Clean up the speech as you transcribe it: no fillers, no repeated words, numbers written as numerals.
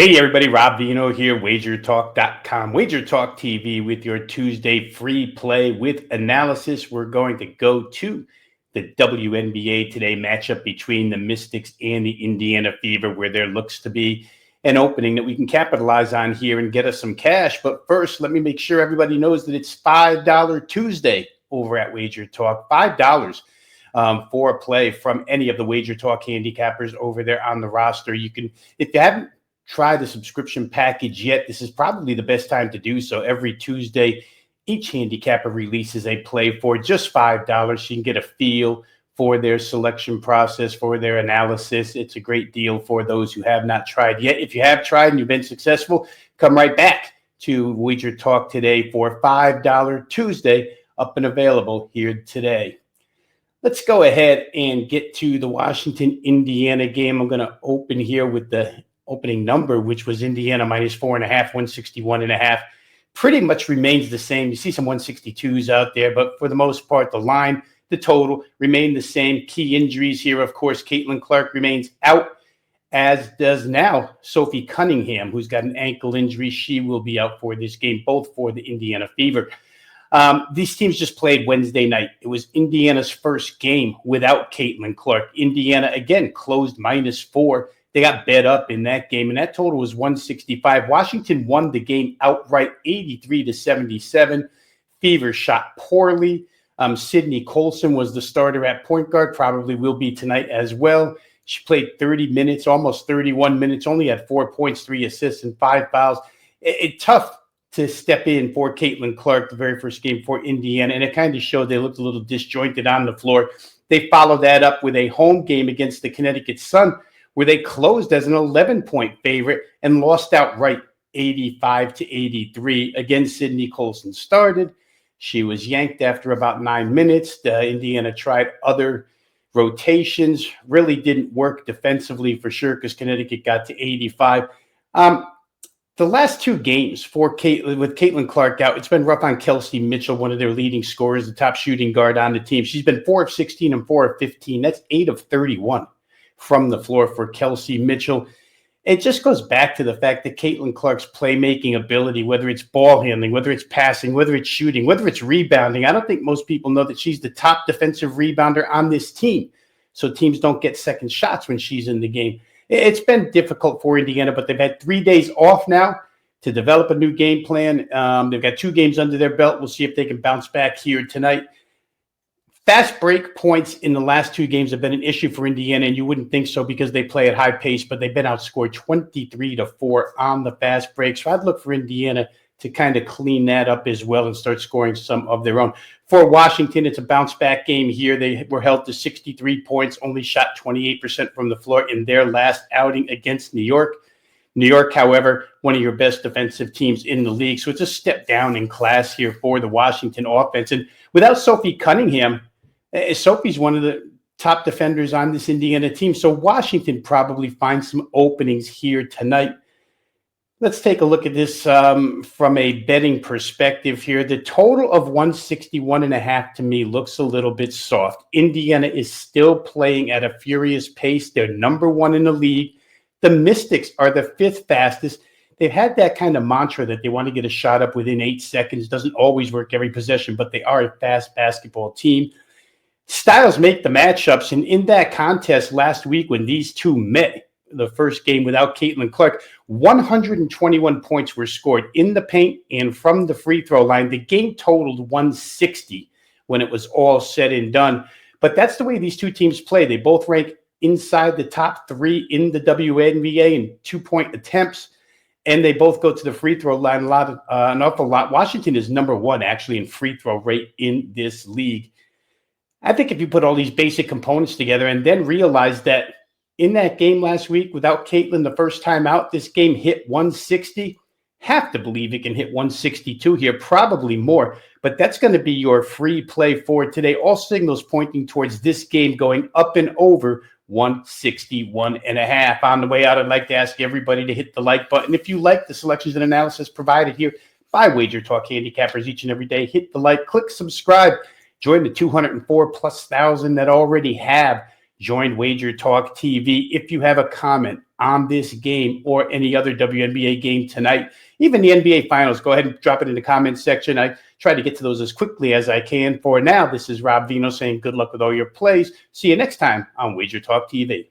Hey everybody, Rob Vino here, wagertalk.com, Wager Talk TV with your Tuesday free play with analysis. We're going to go to the WNBA today matchup between the Mystics and the Indiana Fever, where there looks to be an opening that we can capitalize on here and get us some cash. But first, let me make sure everybody knows that it's $5 Tuesday over at Wager Talk. $5 for a play from any of the Wager Talk handicappers over there on the roster. You can, if you haven't try the subscription package yet, this is probably the best time to do so. Every Tuesday, each handicapper releases a play for just $5. You can get a feel for their selection process, for their analysis. It's a great deal for those who have not tried yet. If you have tried and you've been successful, come right back to Wager Talk today for $5 Tuesday, up and available here today. Let's go ahead and get to the Washington-Indiana game. I'm going to open here with the opening number, which was Indiana minus 4.5, 161.5, pretty much remains the same. You see some 162s out there, but for the most part, the line, the total remain the same. Key injuries here, of course, Caitlin Clark remains out, as does now Sophie Cunningham, who's got an ankle injury. She will be out for this game, both for the Indiana Fever. These teams just played Wednesday night. It was Indiana's first game without Caitlin Clark. Indiana, again, closed -4. They got bet up in that game, and that total was 165. Washington won the game outright, 83-77. Fever shot poorly. Sydney Colson was the starter at point guard, probably will be tonight as well. She played 30 minutes, almost 31 minutes, only had 4 points, 3 assists, and 5 fouls. It's tough to step in for Caitlin Clark, the very first game for Indiana, and it kind of showed they looked a little disjointed on the floor. They followed that up with a home game against the Connecticut Sun, where they closed as an 11-point favorite and lost outright 85-83. Again, Sydney Colson started. She was yanked after about 9 minutes. Indiana tried other rotations, really didn't work defensively for sure because Connecticut got to 85. The last 2 games for with Caitlin Clark out, it's been rough on Kelsey Mitchell, one of their leading scorers, the top shooting guard on the team. She's been 4 of 16 and 4 of 15. That's 8 of 31. From the floor for Kelsey Mitchell. It just goes back to the fact that Caitlin Clark's playmaking ability, whether it's ball handling, whether it's passing, whether it's shooting, whether it's rebounding, I don't think most people know that she's the top defensive rebounder on this team. So teams don't get second shots when she's in the game. It's been difficult for Indiana, but they've had 3 days off now to develop a new game plan. They've got 2 games under their belt. We'll see if they can bounce back here tonight. Fast break points in the last 2 games have been an issue for Indiana, and you wouldn't think so because they play at high pace, but they've been outscored 23-4 on the fast break. So I'd look for Indiana to kind of clean that up as well and start scoring some of their own. For Washington, it's a bounce back game here. They were held to 63 points, only shot 28% from the floor in their last outing against New York. New York, however, one of your best defensive teams in the league. So it's a step down in class here for the Washington offense. And without Sophie Cunningham, Sophie's one of the top defenders on this Indiana team. So Washington probably finds some openings here tonight. Let's take a look at this from a betting perspective here. The total of 161.5 to me looks a little bit soft. Indiana is still playing at a furious pace. They're number 1 in the league. The Mystics are the 5th fastest. They've had that kind of mantra that they want to get a shot up within 8 seconds. Doesn't always work every possession, but they are a fast basketball team. Styles make the matchups, and in that contest last week when these two met, the first game without Caitlin Clark, 121 points were scored in the paint and from the free throw line. The game totaled 160 when it was all said and done. But that's the way these 2 teams play. They both rank inside the top 3 in the WNBA in 2-point attempts, and they both go to the free throw line an awful lot. Washington is number 1 actually in free throw rate in this league. I think if you put all these basic components together and then realize that in that game last week without Caitlin the first time out, this game hit 160, have to believe it can hit 162 here, probably more. But that's going to be your free play for today. All signals pointing towards this game going up and over 161.5. On the way out, I'd like to ask everybody to hit the like button. If you like the selections and analysis provided here by Wager Talk handicappers each and every day, hit the like, click subscribe. Join the 204,000+ that already have joined Wager Talk TV. If you have a comment on this game or any other WNBA game tonight, even the NBA Finals. Go ahead and drop it in the comments section. I try to get to those as quickly as I can. For now, this is Rob Vino saying good luck with all your plays. See you next time on Wager Talk TV.